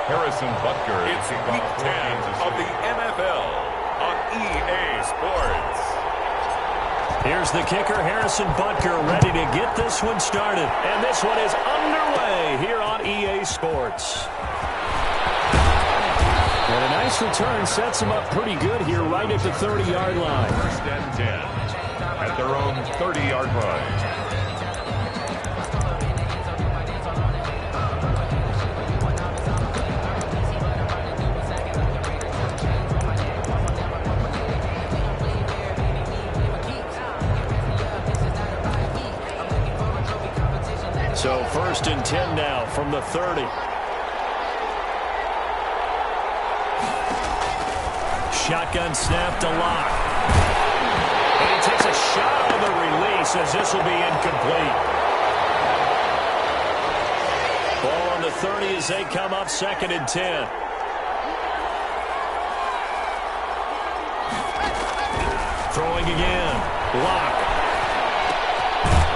Harrison Butker. It's Week 10 of the NFL on EA Sports. Here's the kicker, Harrison Butker, ready to get this one started. And this one is underway here on EA Sports. And a nice return sets him up pretty good here right at the 30-yard line. First and 10 at their own 30-yard line. So first and 10 now from the 30. Shotgun snap to Lock. And he takes a shot on the release as this will be incomplete. Ball on the 30 as they come up second and 10. Throwing again. Lock.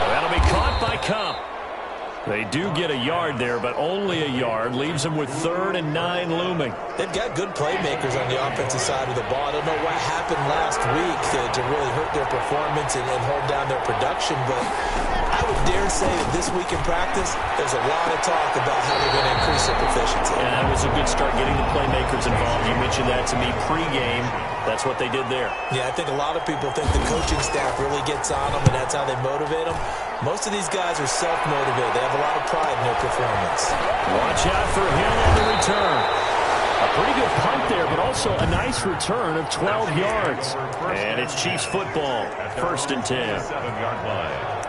That'll be caught by Cup. They do get a yard there, but only a yard. Leaves them with 3rd and 9 looming. They've got good playmakers on the offensive side of the ball. I don't know what happened last week to really hurt their performance and hold down their production, but I would dare say that this week in practice, there's a lot of talk about how they're going to increase their proficiency. And that was a good start getting the playmakers involved. You mentioned that to me pregame. That's what they did there. Yeah, I think a lot of people think the coaching staff really gets on them, and that's how they motivate them. Most of these guys are self-motivated. They have a lot of pride in their performance. Watch out for Hill on the return. A pretty good punt there, but also a nice return of 12 yards. And it's Chiefs football, first and 10. 7-yard line.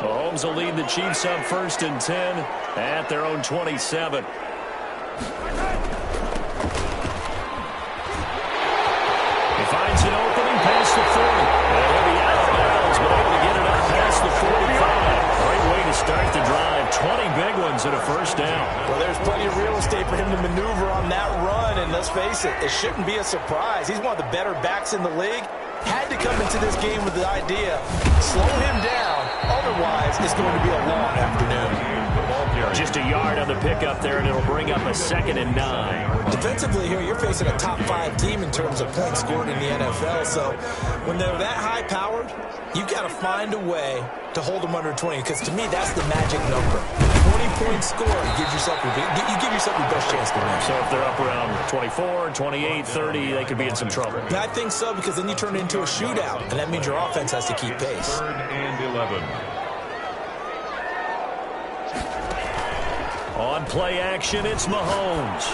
Mahomes will lead the Chiefs up first and 10 at their own 27. He finds an opening past the 40. And he'll be out of bounds, but able to get it up past the 45. Great way to start the drive. 20 big ones and a first down. Well, there's plenty of real estate for him to maneuver on that run, and let's face it, it shouldn't be a surprise. He's one of the better backs in the league. Had to come into this game with the idea, slow him down, otherwise it's going to be a long afternoon. Just a yard on the pickup there, and it'll bring up a 2nd and 9. Defensively here, you're facing a top-5 team in terms of points scored in the NFL, so when they're that high-powered, you've got to find a way to hold them under 20, because to me, that's the magic number. 20-point score, you give yourself your best chance to win. So if they're up around 24, 28, 30, they could be in some trouble. I think so, because then you turn it into a shootout, and that means your offense has to keep pace. 3rd and 11. On play action, it's Mahomes.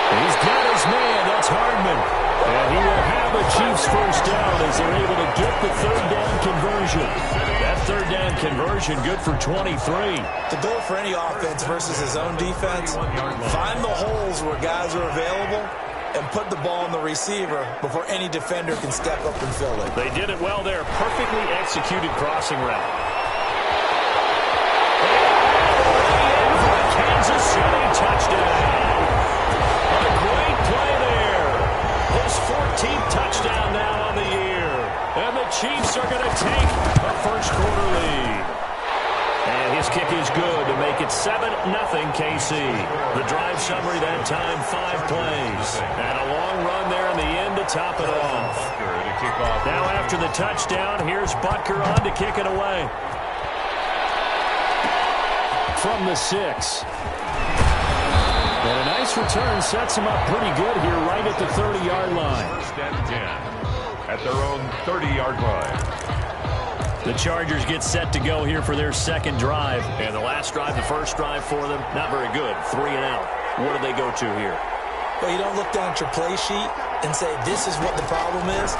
He's got his man. That's Hardman. And he will have a Chiefs first down as they're able to get the 3rd down conversion. That 3rd down conversion good for 23. The goal for any offense versus his own defense, find the holes where guys are available and put the ball on the receiver before any defender can step up and fill it. They did it well there. Perfectly executed crossing route. Kansas City touchdown. A great play there. His 14th touchdown now on the year. And the Chiefs are going to take a first-quarter lead. And his kick is good to make it 7-0 KC. The drive summary that time, 5 plays. And a long run there in the end to top it off. Now after the touchdown, here's Butker on to kick it away. From the 6. And a nice return sets him up pretty good here right at the 30-yard line. First and 10 at their own 30-yard line. The Chargers get set to go here for their 2nd drive. And the last drive, the first drive for them, not very good. 3 and out. What do they go to here? Well, you don't look down at your play sheet and say, this is what the problem is.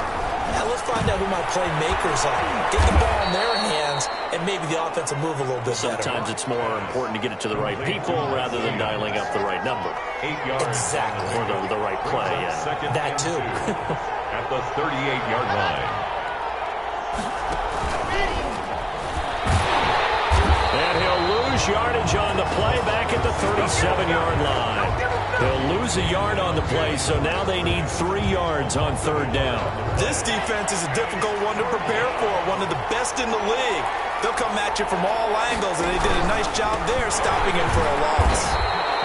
Now let's find out who my playmakers are. Get the ball in their hands, and maybe the offense will move a little bit better. Sometimes it's more important to get it to the right people rather than dialing up the right number. 8 yards. Exactly. Or the right play, yeah. That too. At the 38-yard line. And he'll lose yardage on the play back at the 37-yard line. He'll lose a yard on the play, so now they need 3 yards on 3rd down. This defense is a difficult one to prepare for, one of the best in the league. They'll come at you from all angles, and they did a nice job there stopping him for a loss.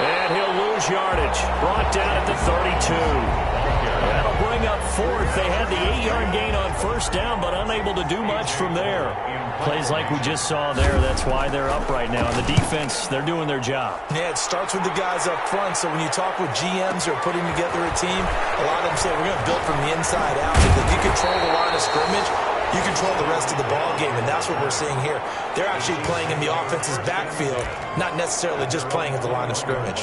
And he'll lose yardage. Brought down at the 32. That'll bring up 4th. They had the 8-yard gain on 1st down, but unable to do much from there. Plays like we just saw there. That's why they're up right now. And the defense, they're doing their job. Yeah, it starts with the guys up front. So when you talk with GMs who are putting together a team, a lot of them say we're going to build from the inside out. If you control the line of scrimmage, you control the rest of the ball game, and that's what we're seeing here. They're actually playing in the offense's backfield, not necessarily just playing at the line of scrimmage.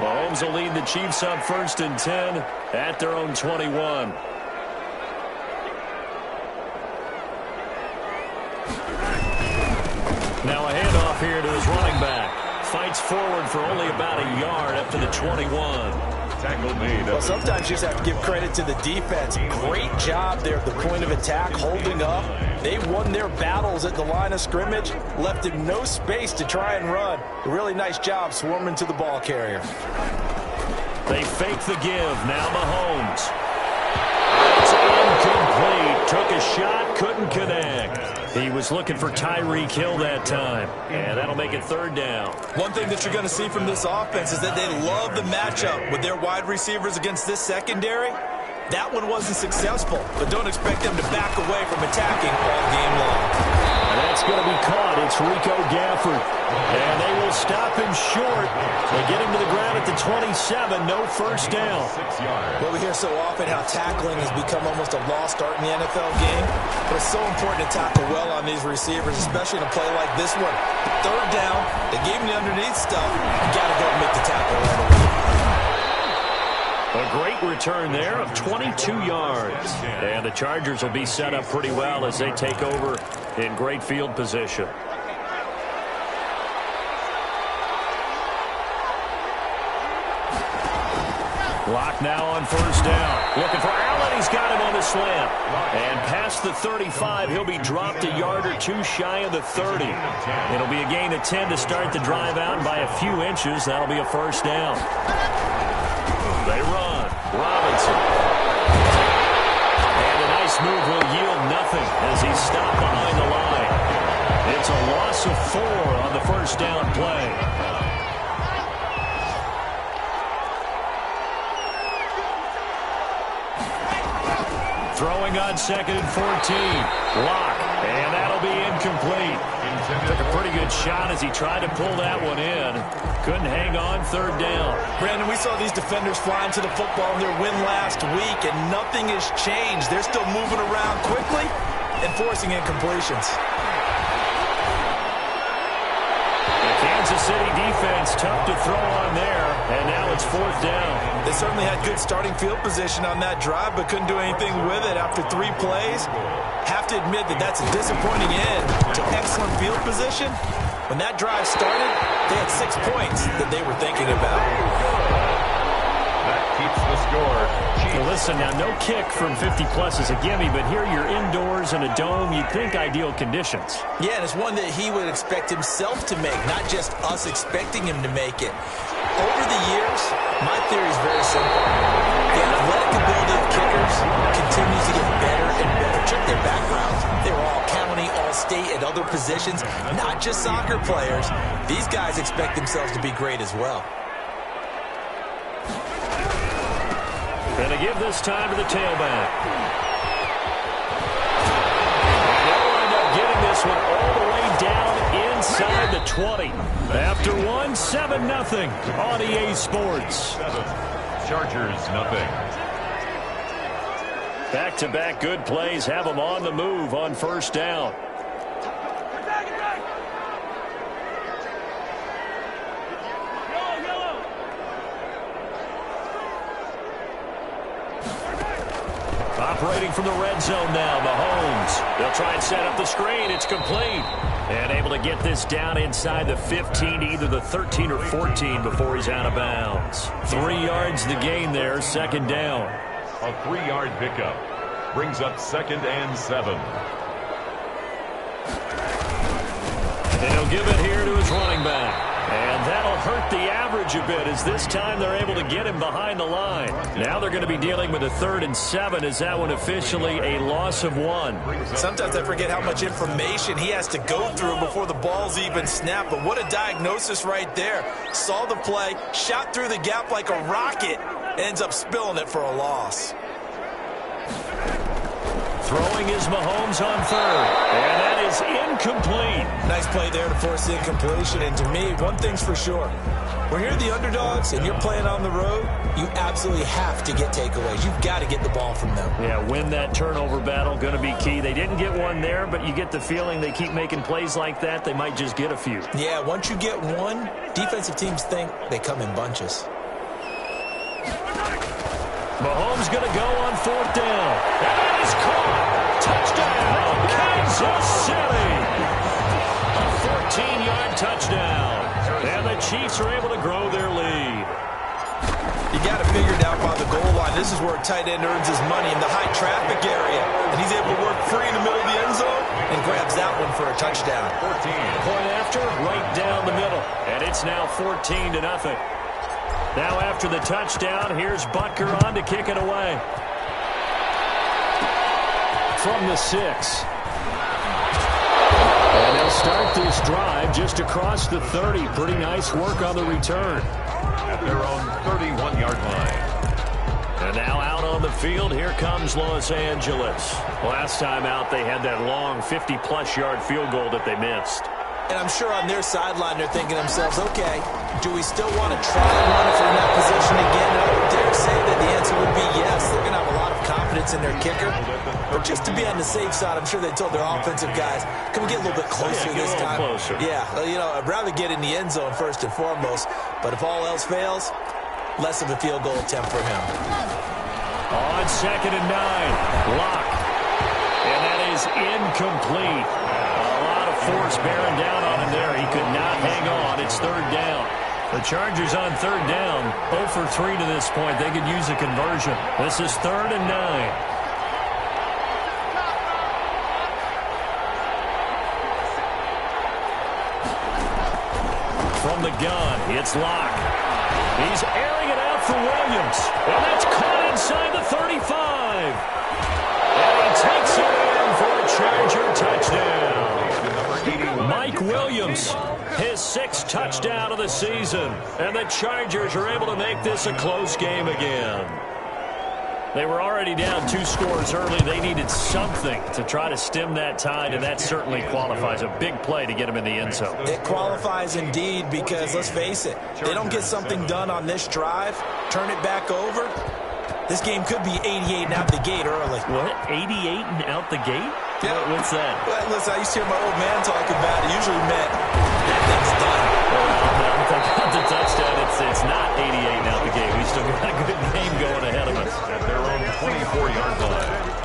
Mahomes will lead the Chiefs up 1st and 10 at their own 21. Now a handoff here to his running back. Fights forward for only about a yard up to the 21. Tackle made. Well, sometimes you just have to give credit to the defense. Great job there at the point of attack, holding up. They won their battles at the line of scrimmage, left him no space to try and run. A really nice job swarming to the ball carrier. They fake the give. Now Mahomes. It's incomplete. Took a shot, couldn't connect. He was looking for Tyreek Hill that time. And that'll make it 3rd down. One thing that you're going to see from this offense is that they love the matchup with their wide receivers against this secondary. That one wasn't successful, but don't expect them to back away from attacking all game long. And that's going to be caught. It's Rico Gafford. And they will stop him short. They get him to the ground at the 27. No 1st down. Well, we hear so often how tackling has become almost a lost art in the NFL game. But it's so important to tackle well on these receivers, especially in a play like this one. 3rd down, they gave him the underneath stuff. You got to go and make the tackle right away. A great return there of 22 yards. And the Chargers will be set up pretty well as they take over in great field position. Lock now on 1st down. Looking for Allen. He's got him on the slant. And past the 35, he'll be dropped a yard or 2 shy of the 30. It'll be a gain of 10 to start the drive out, and by a few inches, that'll be a 1st down. They run. Robinson. And a nice move will yield nothing as he's stopped behind the line. It's a loss of 4 on the 1st down play. Throwing on 2nd and 14. Lock. And that'll be incomplete. Took a pretty good shot as he tried to pull that one in. Couldn't hang on 3rd down. Brandon, we saw these defenders flying to the football in their win last week, and nothing has changed. They're still moving around quickly and forcing incompletions. The Kansas City defense tough to throw on there, and now it's 4th down. They certainly had good starting field position on that drive, but couldn't do anything with it after 3 plays. Have to admit that that's a disappointing end to excellent field position. When that drive started, they had 6 points that they were thinking about. That keeps the score. Well, listen, now no kick from 50-plus is a gimme, but here you're indoors in a dome. You'd think ideal conditions. Yeah, and it's one that he would expect himself to make, not just us expecting him to make it. Over the years, my theory is very simple. The athletic ability of kickers continues to get better and better. Check their backgrounds. They were all county, all state, at other positions, not just soccer players. These guys expect themselves to be great as well. Going to give this time to the tailback. And they'll wind up getting this one all the way down inside the 20. After one, 7-0 on EA Sports. Chargers, nothing. Back-to-back good plays have them on the move on 1st down. Operating from the red zone now, Mahomes. They'll try and set up the screen. It's complete. And able to get this down inside the 15, either the 13 or 14 before he's out of bounds. 3 yards the gain there, 2nd down. A 3-yard pickup brings up 2nd and 7. And he'll give it here to his running back. And that'll hurt the average a bit, as this time they're able to get him behind the line. Now they're going to be dealing with a 3rd and 7. Is that one officially a loss of 1? Sometimes I forget how much information he has to go through before the ball's even snapped. But what a diagnosis right there. Saw the play, shot through the gap like a rocket, ends up spilling it for a loss. Throwing is Mahomes on 3rd, and that is incomplete. Nice play there to force the incompletion, and to me, one thing's for sure. When you're the underdogs and you're playing on the road, you absolutely have to get takeaways. You've got to get the ball from them. Yeah, win that turnover battle, going to be key. They didn't get one there, but you get the feeling they keep making plays like that, they might just get a few. Yeah, once you get one, defensive teams think they come in bunches. Mahomes going to go on 4th down. And he's caught. Touchdown, Kansas City. A 14-yard touchdown. And the Chiefs are able to grow their lead. You got to figure it out by the goal line. This is where a tight end earns his money, in the high traffic area. And he's able to work free in the middle of the end zone and grabs that one for a touchdown. 14. Point after, right down the middle. And it's now 14-0. Now after the touchdown, here's Butker on to kick it away. From the 6. And they'll start this drive just across the 30. Pretty nice work on the return. At their own 31-yard line. And now out on the field, here comes Los Angeles. Last time out, they had that long 50-plus yard field goal that they missed. And I'm sure on their sideline they're thinking to themselves, okay, do we still want to try and run if we're in that position again? And I would dare say that the answer would be yes. They're going to have a lot of confidence in their kicker. But just to be on the safe side, I'm sure they told their offensive guys, can we get a little bit closer this time? Closer. Yeah, you know, I'd rather get in the end zone first and foremost. But if all else fails, less of a field goal attempt for him. On 2nd and 9, Lock. And that is incomplete. Force bearing down on him there. He could not hang on. It's 3rd down. The Chargers on 3rd down. 0 for 3 to this point. They could use a conversion. This is 3rd and 9. From the gun, it's Lock. He's airing it out for Williams. And that's caught inside the 35. And he takes it in for a Charger touchdown. Mike Williams, his 6th touchdown of the season. And the Chargers are able to make this a close game again. They were already down 2 scores early. They needed something to try to stem that tide, and that certainly qualifies. A big play to get him in the end zone. It qualifies indeed because, let's face it, they don't get something done on this drive, turn it back over, this game could be 88 and out the gate early. What? 88 and out the gate? Yeah. What's that? Well, listen, I used to hear my old man talk about it. Usually meant that thing's done. Well, about the touchdown, it's not 88 and out the gate. We still got a good game going ahead of us. At their own 24-yard line.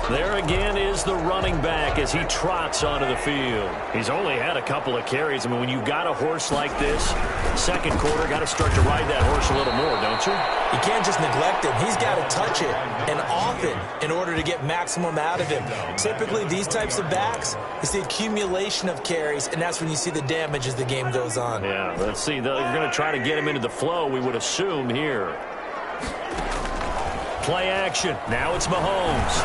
There again is the running back as he trots onto the field. He's only had a couple of carries. I mean, when you've got a horse like this, 2nd quarter, got to start to ride that horse a little more, don't you? You can't just neglect him. He's got to touch it, and often, in order to get maximum out of him. Typically, these types of backs, it's the accumulation of carries, and that's when you see the damage as the game goes on. Yeah, let's see. They're going to try to get him into the flow, we would assume, here. Play action. Now it's Mahomes.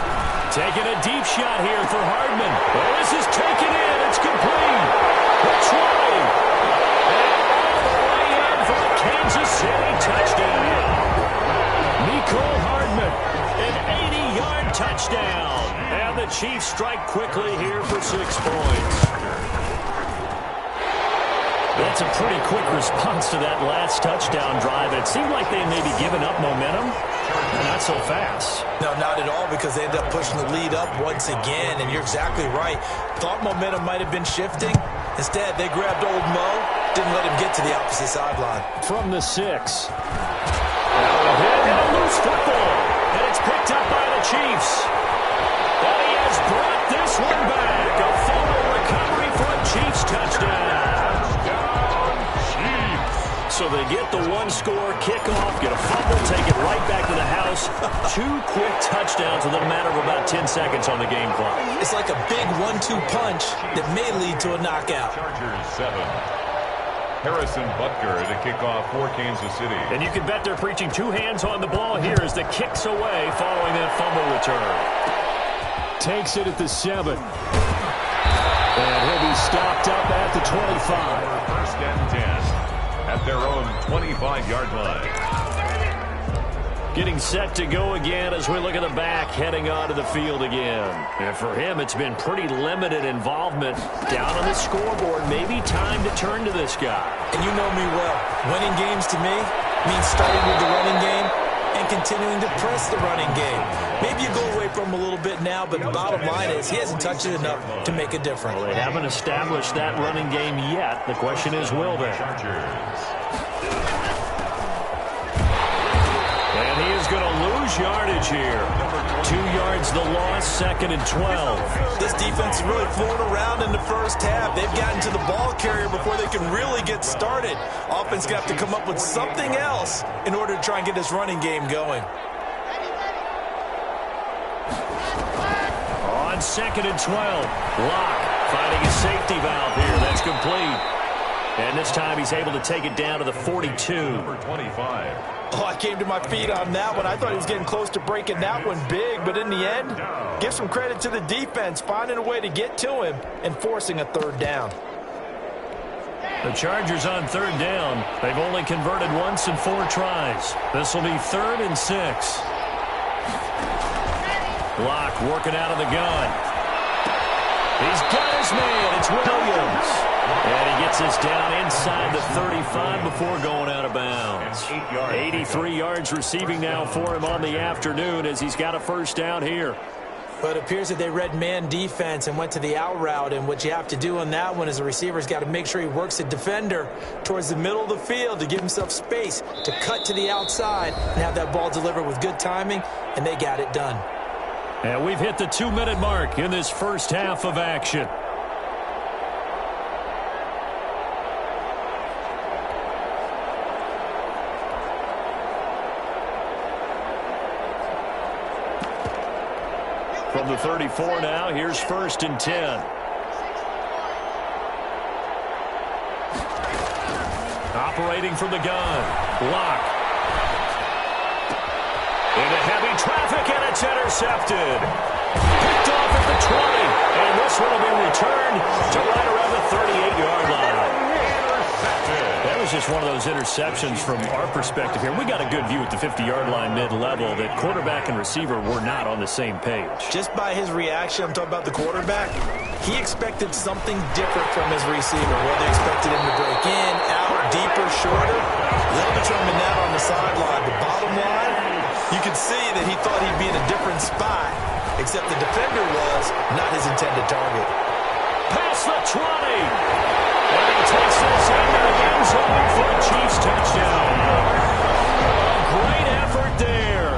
Taking a deep shot here for Hardman. Oh, this is taken in. It's complete. Which way? And all the way in for a Kansas City touchdown. Mecole Hardman, an 80-yard touchdown. And the Chiefs strike quickly here for 6 points. That's a pretty quick response to that last touchdown drive. It seemed like they may be giving up momentum. Not so fast. No, not at all, because they end up pushing the lead up once again, and you're exactly right. Thought momentum might have been shifting. Instead, they grabbed old Mo, didn't let him get to the opposite sideline. From the 6. And a loose football, and it's picked up by the Chiefs. And he has brought this one back. A fumble recovery for a Chiefs touchdown. So they get the 1-score kickoff, get a fumble, take it right back to the house. 2 quick touchdowns within a matter of about 10 seconds on the game clock. It's like a big 1-2 punch that may lead to a knockout. Chargers 7. Harrison Butker to kick off for Kansas City. And you can bet they're preaching two hands on the ball here as the kick's away following that fumble return. Takes it at the 7. And he'll be stopped up at the 25. First and 10 at their own 25-yard line. Getting set to go again as we look at the back heading onto the field again. And for him, it's been pretty limited involvement down on the scoreboard. Maybe time to turn to this guy. And you know me well. Winning games to me means starting with the running game and continuing to press the running game. Maybe you go away from him a little bit now, but the bottom line is he hasn't touched it enough to make a difference. Well, they haven't established that running game yet. The question is, will they? And he is going to lose yardage here. 2 yards the loss, 2nd and 12. This defense is really flown around in the first half. They've gotten to the ball carrier before they can really get started. Offense got to come up with something else in order to try and get this running game going. On 2nd and 12, Locke finding a safety valve here. That's complete. And this time he's able to take it down to the 42. Number 25. Oh, I came to my feet on that one. I thought he was getting close to breaking that one big, but in the end, give some credit to the defense, finding a way to get to him and forcing a 3rd down. The Chargers on 3rd down. They've only converted once in 4 tries. This will be 3rd and 6. Locke working out of the gun. He's got his man. It's Williams. And he gets us down inside the 35 before going out of bounds. 83 yards receiving now for him on the afternoon as he's got a 1st down here. But it appears that they read man defense and went to the out route. And what you have to do on that one is the receiver's got to make sure he works the defender towards the middle of the field to give himself space to cut to the outside and have that ball delivered with good timing, and they got it done. And we've hit the 2-minute mark in this first half of action. From the 34 now, here's 1st and 10. Operating from the gun, Locke. Into heavy traffic, and it's intercepted. Picked off at the 20, and this one will be returned to right around the 38-yard line. That was just one of those interceptions from our perspective here. We got a good view at the 50-yard line mid-level that quarterback and receiver were not on the same page. Just by his reaction, I'm talking about the quarterback, he expected something different from his receiver. Whether he expected him to break in, out, deeper, shorter, they'll determine that on the sideline. The bottom line, you could see that he thought he'd be in a different spot, except the defender was not his intended target. Past the 20. And he takes this into the end zone for a Chiefs touchdown. A great effort there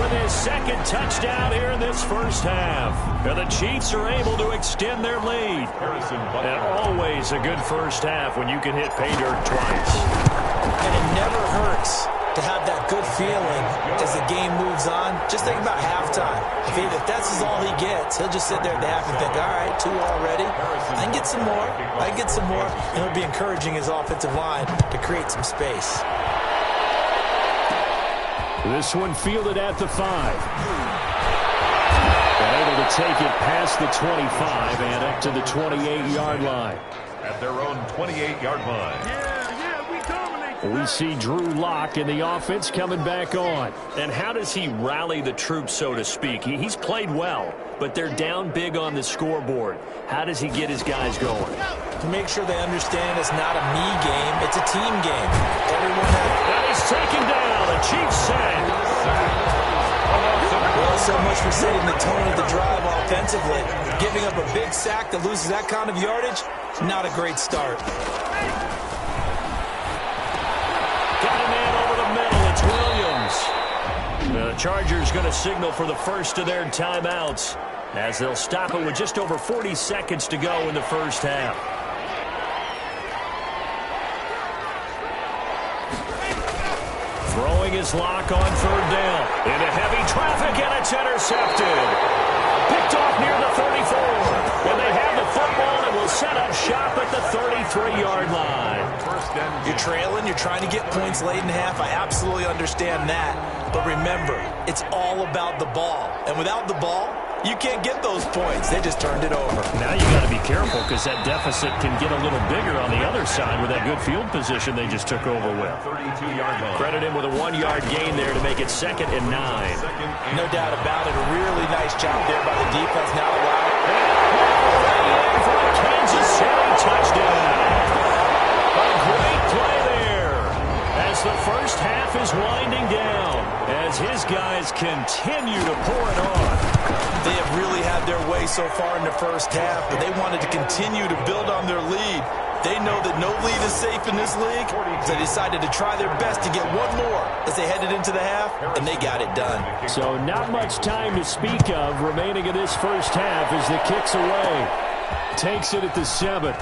with his 2nd touchdown here in this first half. And the Chiefs are able to extend their lead. And always a good first half when you can hit pay dirt twice. And it never hurts to have that good feeling as the game moves on. Just think about halftime. If that's all he gets, he'll just sit there at the half and think, all right, 2 already. I can get some more. I can get some more. And he'll be encouraging his offensive line to create some space. This one fielded at the 5. And able to take it past the 25 and up to the 28-yard line. At their own 28-yard line. We see Drew Lock in the offense coming back on. And how does he rally the troops, so to speak? He's played well, but they're down big on the scoreboard. How does he get his guys going? To make sure they understand it's not a me game, it's a team game. Everyone has... And he's taken down. A Chiefs sack. Well, so much for setting the tone of the drive offensively. Giving up a big sack that loses that kind of yardage, not a great start. The Chargers going to signal for the first of their timeouts as they'll stop it with just over 40 seconds to go in the first half. Throwing his Lock on 3rd down. Into heavy traffic, and it's intercepted. Picked off near the 34. And they have the football and will set up shop at the 33-yard line. You're trailing, you're trying to get points late in half. I absolutely understand that. But remember, it's all about the ball. And without the ball, you can't get those points. They just turned it over. Now you got to be careful because that deficit can get a little bigger on the other side with that good field position they just took over with. 32-yard line. Credit him with a 1-yard gain there to make it 2nd and 9. No doubt about it. A really nice job there by the defense. Now allowed. For a Kansas City touchdown. A great play there as the first half is winding down as his guys continue to pour it on. They have really had their way so far in the first half, but they wanted to continue to build on their lead. They know that no lead is safe in this league, so they decided to try their best to get one more as they headed into the half, and they got it done. So not much time to speak of remaining in this first half as the kick's away. Takes it at the 7.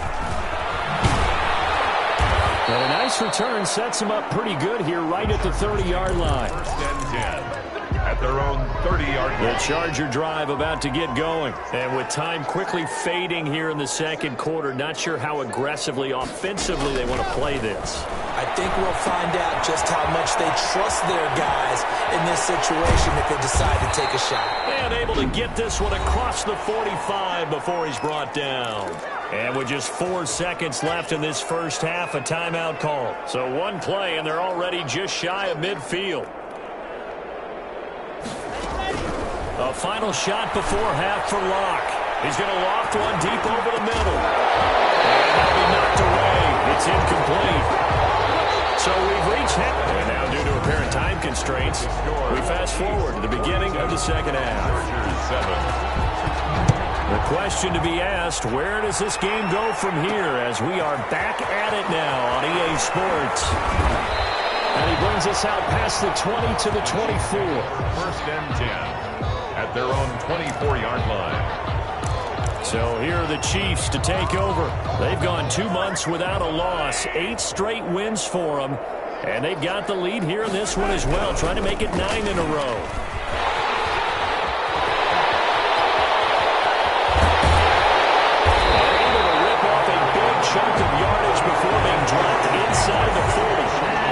And a nice return sets him up pretty good here right at the 30-yard line. 1st and 10. At their own 30-yard line. The Charger drive about to get going. And with time quickly fading here in the second quarter, not sure how aggressively, offensively they want to play this. I think we'll find out just how much they trust their guys in this situation if they decide to take a shot. And able to get this one across the 45 before he's brought down. And with just 4 seconds left in this first half, a timeout call. So one play, and they're already just shy of midfield. A final shot before half for Locke. He's going to loft one deep over the middle. And that'll be knocked away. It's incomplete. So we've reached half. And now due to apparent time constraints, we fast forward to the beginning of the second half. The question to be asked, where does this game go from here as we are back at it now on EA Sports? And he brings us out past the 20 to the 24. 1st and 10. At their own 24-yard line. So here are the Chiefs to take over. They've gone 2 months without a loss, 8 straight wins for them, and they've got the lead here in this one as well, trying to make it 9 in a row. And able to rip off a big chunk of yardage before being dropped inside the 40.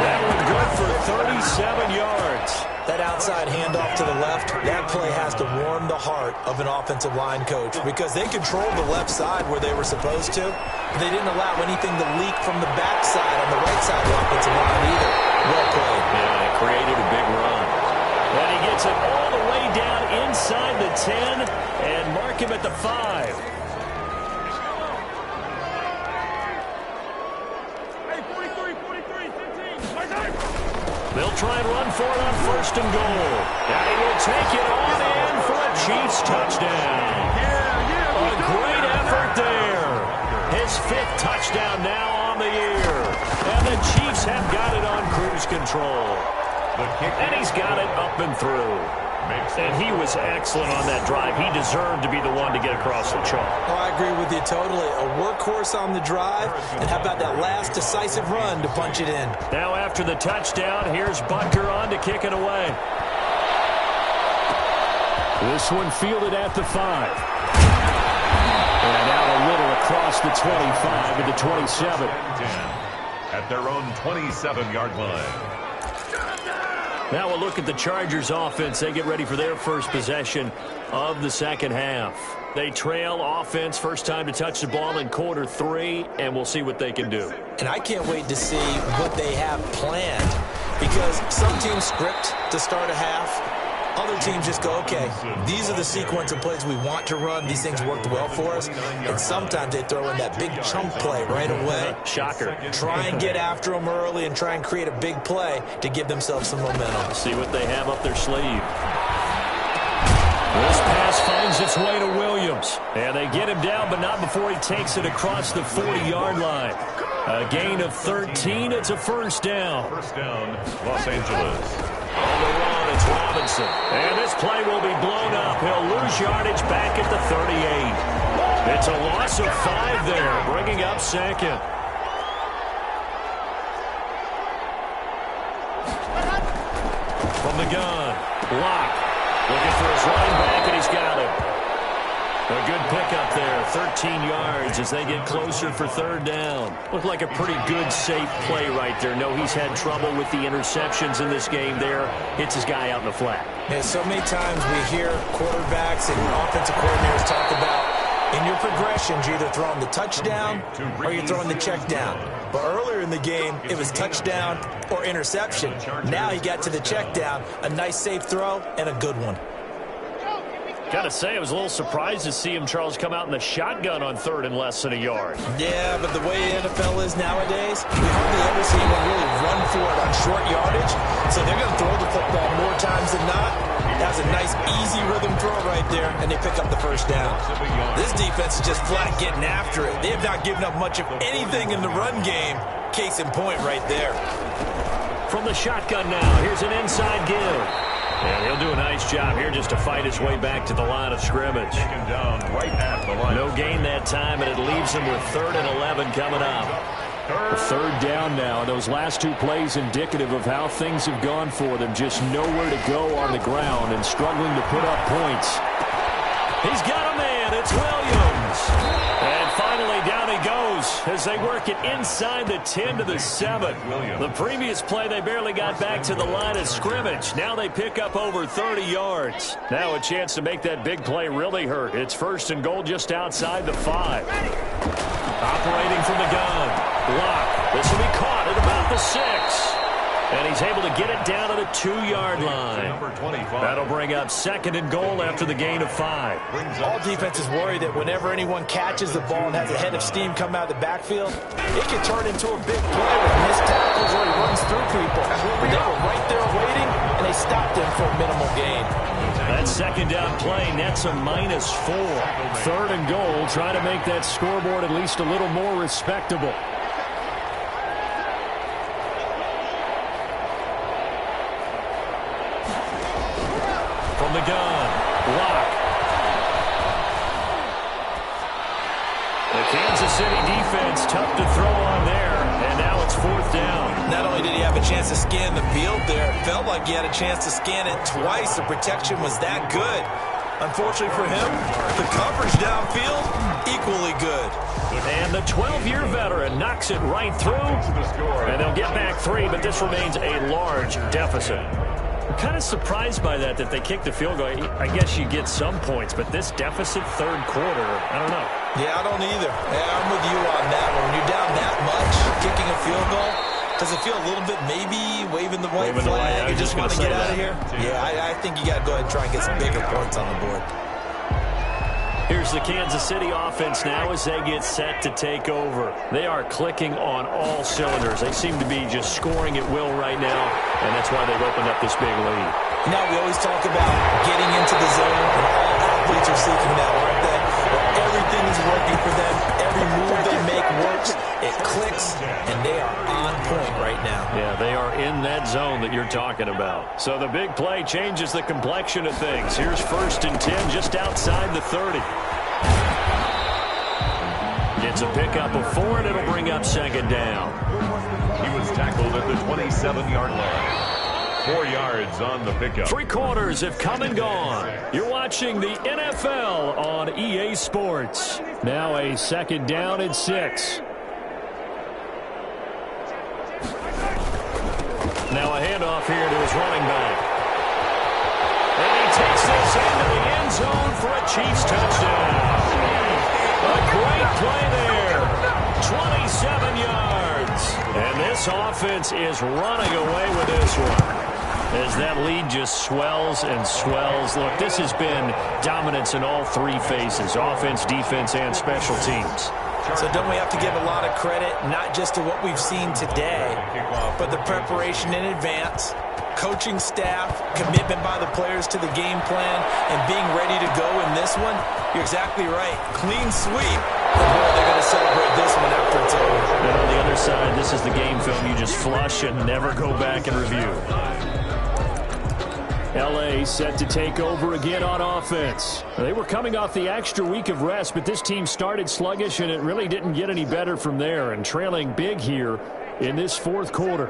That one good for 37 yards. That outside handoff to the left, that play has to warm the heart of an offensive line coach because they controlled the left side where they were supposed to. But they didn't allow anything to leak from the backside on the right side of the offensive line either. Well played. Yeah, it created a big run. And he gets it all the way down inside the 10 and mark him at the 5. They'll try and run for it on 1st and goal. And he will take it on in for a Chiefs touchdown. A great effort there. His 5th touchdown now on the year. And the Chiefs have got it on cruise control. And he's got it up and through. And he was excellent on that drive. He deserved to be the one to get across the chalk. Oh, I agree with you totally. A workhorse on the drive. And how about that last decisive run to punch it in? Now after the touchdown, here's Butker on to kick it away. This one fielded at the 5. And out a little across the 25 to the 27. At their own 27-yard line. Now we'll look at the Chargers offense. They get ready for their first possession of the second half. They trail offense, first time to touch the ball in quarter 3, and we'll see what they can do. And I can't wait to see what they have planned because some teams script to start a half. Other teams just go, okay, these are the sequence of plays we want to run. These things worked well for us. And sometimes they throw in that big chunk play right away. Shocker. Try and get after them early and try and create a big play to give themselves some momentum. See what they have up their sleeve. This pass finds its way to Williams. And they get him down, but not before he takes it across the 40-yard line. A gain of 13. It's a first down. First down, Los Angeles. On the run, it's Robinson. And this play will be blown up. He'll lose yardage back at the 38. It's a loss of 5 there, bringing up 2nd. From the gun, Locke looking for his running back, and he's got him. A good pickup there, 13 yards as they get closer for third down. Looked like a pretty good, safe play right there. No, he's had trouble with the interceptions in this game there. Hits his guy out in the flat. Yeah, so many times we hear quarterbacks and offensive coordinators talk about in your progressions, you're either throwing the touchdown or you're throwing the check down. But earlier in the game, it was touchdown or interception. Now he got to the check down, a nice safe throw and a good one. Gotta say, I was a little surprised to see him, Charles, come out in the shotgun on third and less than a yard. Yeah, but the way the NFL is nowadays, we hardly ever see anyone really run for it on short yardage. So they're going to throw the football more times than not. That's a nice, easy rhythm throw right there, and they pick up the first down. This defense is just flat getting after it. They have not given up much of anything in the run game. Case in point right there. From the shotgun now, here's an inside give. And he'll do a nice job here just to fight his way back to the line of scrimmage. Down right at the line. No gain that time, and it leaves him with 3rd and 11 coming up. A third down now. Those last 2 plays indicative of how things have gone for them. Just nowhere to go on the ground and struggling to put up points. He's got a man. It's Williams. And finally down he goes as they work it inside the 10 to the 7. The previous play they barely got back to the line of scrimmage. Now they pick up over 30 yards. Now a chance to make that big play really hurt. It's 1st and goal just outside the 5. Operating from the gun. Block. This will be caught at about the 6. And he's able to get it down to the 2-yard line. That'll bring up 2nd and goal after the gain of 5. All defenses worry that whenever anyone catches the ball and has a head of steam come out of the backfield, it can turn into a big play with missed tackles or he runs through people. But they were right there waiting, and they stopped him for a minimal gain. That 2nd down play nets a -4. 3rd and goal, try to make that scoreboard at least a little more respectable. From the gun, block. The Kansas City defense tough to throw on there, and now it's 4th down. Not only did he have a chance to scan the field there, it felt like he had a chance to scan it twice. The protection was that good. Unfortunately for him, the coverage downfield, equally good. And the 12-year veteran knocks it right through, and they'll get back 3, but this remains a large deficit. I'm kind of surprised by that they kicked the field goal. I guess you get some points, but this deficit 3rd quarter, I don't know. Yeah, I don't either. Yeah, I'm with you on that one. When you're down that much, kicking a field goal, does it feel a little bit maybe waving the white flag? You just want to get out of here? Yeah, I think you got to go ahead and try and get some bigger points on the board. Here's the Kansas City offense now as they get set to take over. They are clicking on all cylinders. They seem to be just scoring at will right now, and that's why they've opened up this big lead. You know, we always talk about getting into the zone, and all athletes are seeking that, aren't they? Where everything is working for them. Every move they make works. It clicks, and they are on point right now. Yeah, they are in that zone that you're talking about. So the big play changes the complexion of things. Here's 1st and 10 just outside the 30. Gets a pickup of 4, and it'll bring up 2nd down. He was tackled at the 27-yard line. 4 yards on the pickup. 3 quarters have come and gone. You're watching the NFL on EA Sports. Now a 2nd down and 6. Now a handoff here to his running back. And he takes this into the end zone for a Chiefs touchdown. A great play there. 27 yards. And this offense is running away with this one. As that lead just swells and swells. Look, this has been dominance in all 3 phases. Offense, defense, and special teams. So don't we have to give a lot of credit, not just to what we've seen today, but the preparation in advance, coaching staff, commitment by the players to the game plan, and being ready to go in this one? You're exactly right. Clean sweep. But boy, they're going to celebrate this one after it's over. And on the other side, this is the game film you just flush and never go back and review. L.A. set to take over again on offense. They were coming off the extra week of rest, but this team started sluggish, and it really didn't get any better from there, and trailing big here in this 4th quarter.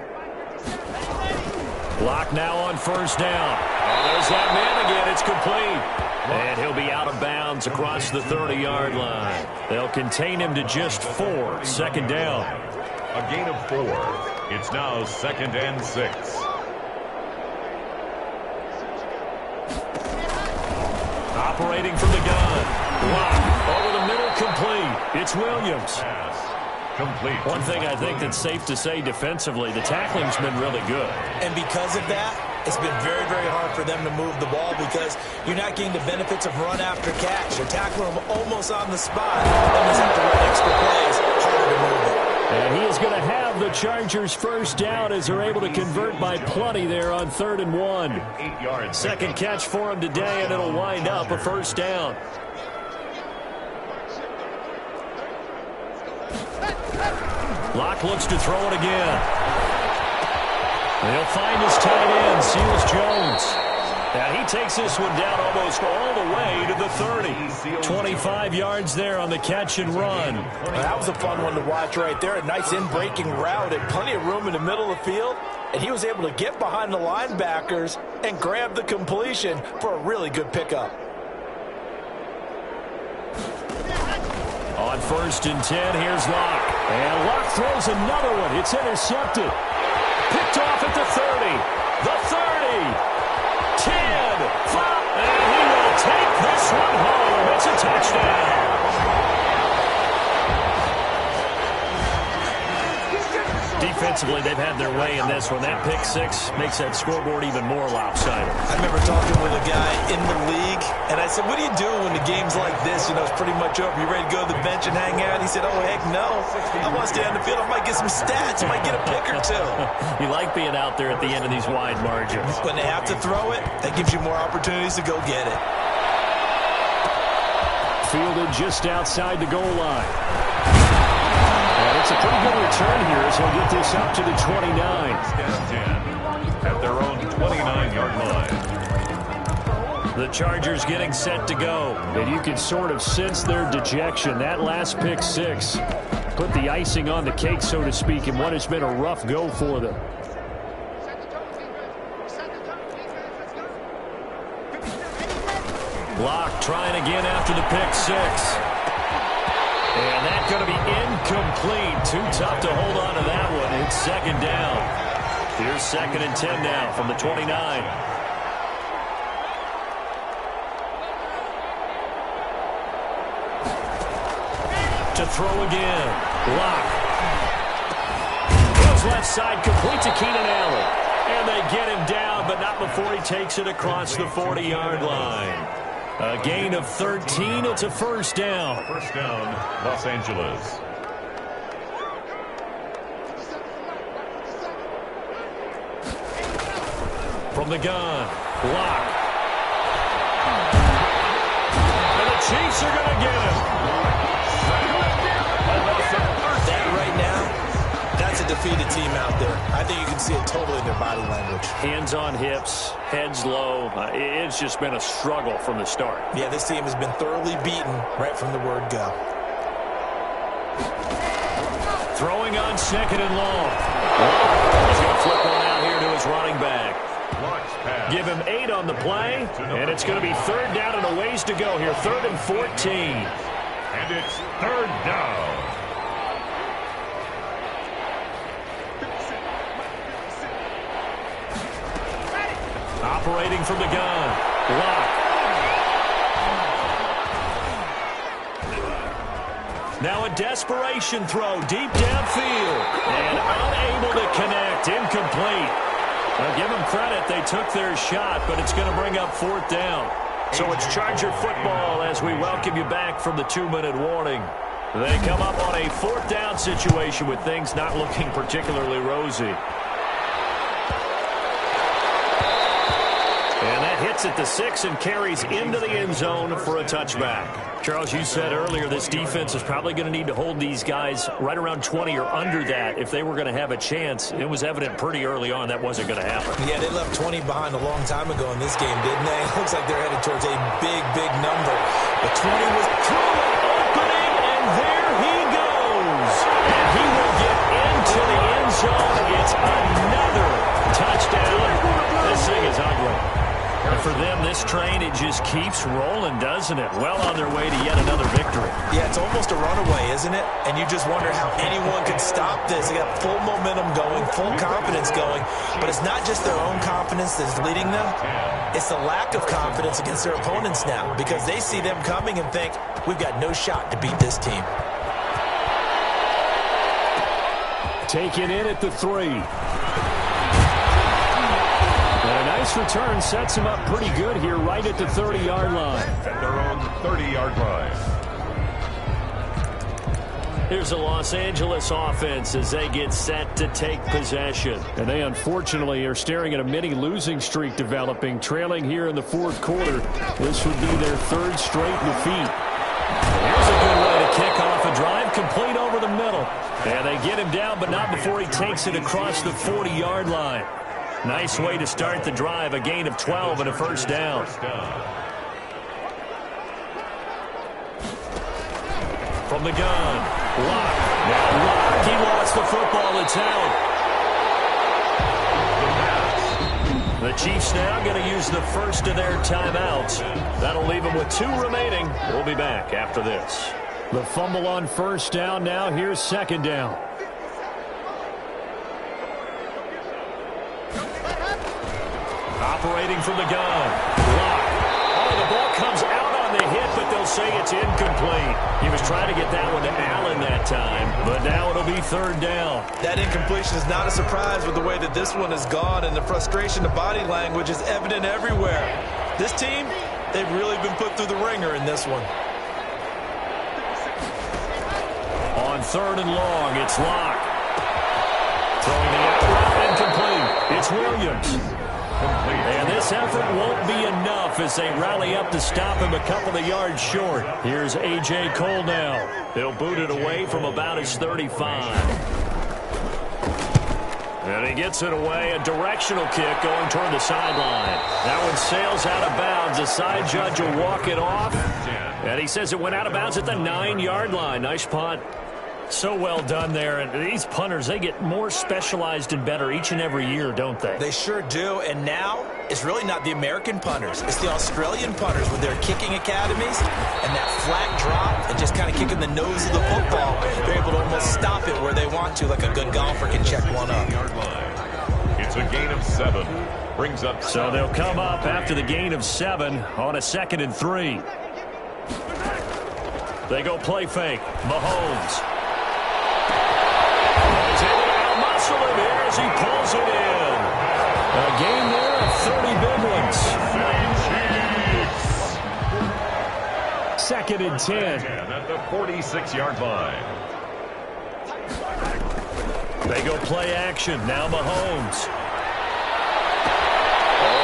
Block now on 1st down. Oh, there's that man again. It's complete. And he'll be out of bounds downs across the 30-yard line. They'll contain him to just 4. Second down. A gain of 4. It's now 2nd and 6. Operating from the gun. Lock over the middle, complete. It's Williams. Pass. Complete. One thing I think that's safe to say defensively, the tackling's been really good. And because of that, it's been very, very hard for them to move the ball because you're not getting the benefits of run after catch. You're tackling them almost on the spot. Then you have to run extra plays. Harder to move it. And he is going to have the Chargers first down as they're able to convert by plenty there on 3rd and 1. 8 yards. Second catch for him today, and it'll wind up a first down. Locke looks to throw it again. They'll find his tight end, Seals Jones. And he takes this one down almost all the way to the 30. 25 yards there on the catch and run. Well, that was a fun one to watch right there. A nice in-breaking route and plenty of room in the middle of the field. And he was able to get behind the linebackers and grab the completion for a really good pickup. On 1st and 10, here's Locke. And Locke throws another one. It's intercepted. Picked off at the 30. The 30. 10. 5. And he will take this one home. It's a touchdown. Defensively, they've had their way in this one. That pick 6 makes that scoreboard even more lopsided. I remember talking with a guy in the league, and I said, what do you do when the game's like this? You know, it's pretty much over. You ready to go to the bench and hang out? He said, oh, heck no. I want to stay on the field. I might get some stats. I might get a pick or two. You like being out there at the end of these wide margins. When they have to throw it, that gives you more opportunities to go get it. Fielded just outside the goal line. And it's a pretty good return here as he'll get this up to the 29. At their own 29-yard line. The Chargers getting set to go. And you can sort of sense their dejection. That last pick 6 put the icing on the cake, so to speak, in what has been a rough go for them. Locke trying again after the pick 6. And that's going to be incomplete. Too tough to hold on to that one. It's 2nd down. Here's 2nd and 10 now from the 29. To throw again. Locke. Goes left side, complete to Keenan Allen. And they get him down, but not before he takes it across the 40-yard line. A gain of 13. It's a first down. First down, Los Angeles. From the gun, Locke. And the Chiefs are going to get him. That right now, that's a defeated team out there. I think you can see it totally in their body language. Hands on hips, heads low. It's just been a struggle from the start. Yeah, this team has been thoroughly beaten right from the word go. Throwing on 2nd and long. He's going to flip one out here to his running back. Give him 8 on the play, and it's going to be 3rd down and a ways to go here. 3rd and 14. And it's 3rd down. Operating from the gun. Locke. Now a desperation throw deep downfield. And unable to connect. Incomplete. Well, give them credit. They took their shot, but it's going to bring up 4th down. So it's Charger football as we welcome you back from the 2-minute warning. They come up on a 4th down situation with things not looking particularly rosy. And that hits at the 6 and carries into the end zone for a touchback. Charles, you said earlier this defense is probably going to need to hold these guys right around 20 or under that if they were going to have a chance. It was evident pretty early on that wasn't going to happen. Yeah, they left 20 behind a long time ago in this game, didn't they? It looks like they're headed towards a big, big number. But 20 was through an opening, and there he goes. And he will get into the end zone. It's another touchdown. This thing is ugly. And for them, this train, it just keeps rolling, doesn't it? Well on their way to yet another victory. Yeah, it's almost a runaway, isn't it? And you just wonder how anyone can stop this. They got full momentum going, full confidence going. But it's not just their own confidence that's leading them. It's the lack of confidence against their opponents now, because they see them coming and think, we've got no shot to beat this team. Taken in at the 3. And a nice return sets him up pretty good here right at the 30-yard line. They're on the 30-yard line. Here's the Los Angeles offense as they get set to take possession. And they unfortunately are staring at a mini losing streak developing, trailing here in the fourth quarter. This would be their 3rd straight defeat. Here's a good way to kick off a drive, complete over the middle. And they get him down, but not before he takes it across the 40-yard line. Nice way to start the drive, a gain of 12 and a first down. From the gun, Lock. Now Lock, he lost the football, it's out. The Chiefs now going to use the first of their timeouts. That'll leave them with 2 remaining. We'll be back after this. The fumble on first down now. Here's second down. Operating from the gun. Lock. Oh, the ball comes out on the hit, but they'll say it's incomplete. He was trying to get that one to Allen that time, but now it'll be 3rd down. That incompletion is not a surprise with the way that this one has gone, and the frustration, the body language is evident everywhere. This team, they've really been put through the ringer in this one. On 3rd and long, it's Lock. Throwing the out route incomplete. It's Williams. And this effort won't be enough as they rally up to stop him a couple of yards short. Here's A.J. Cole now. He'll boot it away from about his 35. And he gets it away, a directional kick going toward the sideline. That one sails out of bounds. The side judge will walk it off. And he says it went out of bounds at the 9-yard line. Nice punt. So well done there. And these punters, they get more specialized and better each and every year, don't they? They sure do. And now it's really not the American punters. It's the Australian punters with their kicking academies and that flat drop and just kind of kicking the nose of the football. They're able to almost stop it where they want to, like a good golfer can check one up. It's a gain of 7. Brings up. So they'll come up after the gain of 7 on a 2nd and 3. They go play fake. Mahomes. He's able to out-muscle him here as he pulls it in. A game there of 30 big ones. 2nd and 10. At the 46-yard line. They go play action. Now Mahomes.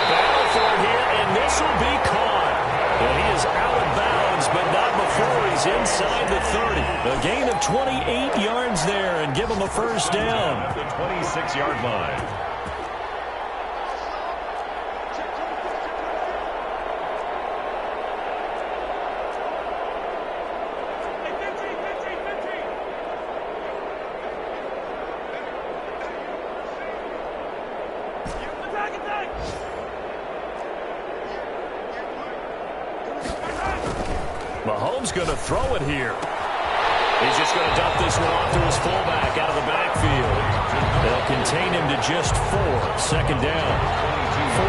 Battle for it here, and this will be caught. And he is out of bounds, but not before he's inside the 30. A gain of 28 yards there and give him a first down. At the 26-yard line. Mahomes going to throw it here. He's just going to dump this one off to his fullback out of the backfield. They'll contain him to just 4. Second down.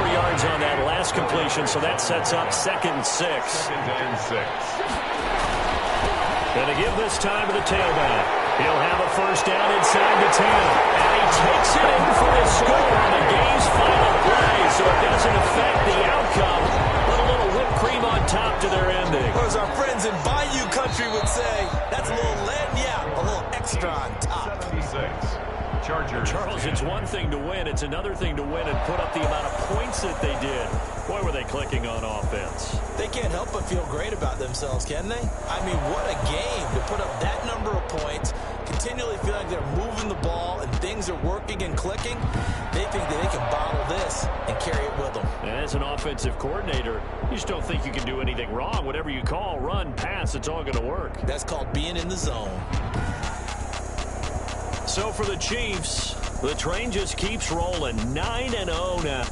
4 yards on that last completion, so that sets up 2nd and 6. 2nd and 6. Going to give this time to the tailback. He'll have a first down inside the 10. And he takes it in for the score on the game's final play, so it doesn't affect the outcome. Put a little whipped cream on top to their ending. Or as our friends in Bayou Country would say, that's a little lead, yeah, a little extra on top. 76. Chargers. Charles, it's one thing to win. It's another thing to win and put up the amount of points that they did. Boy, were they clicking on offense. They can't help but feel great about themselves, can they? I mean, what a game to put up that number of points, continually feel like they're moving the ball and things are working and clicking. They think that they can bottle this and carry it with them. And as an offensive coordinator, you just don't think you can do anything wrong. Whatever you call, run, pass, it's all going to work. That's called being in the zone. So for the Chiefs, the train just keeps rolling. 9-0 now.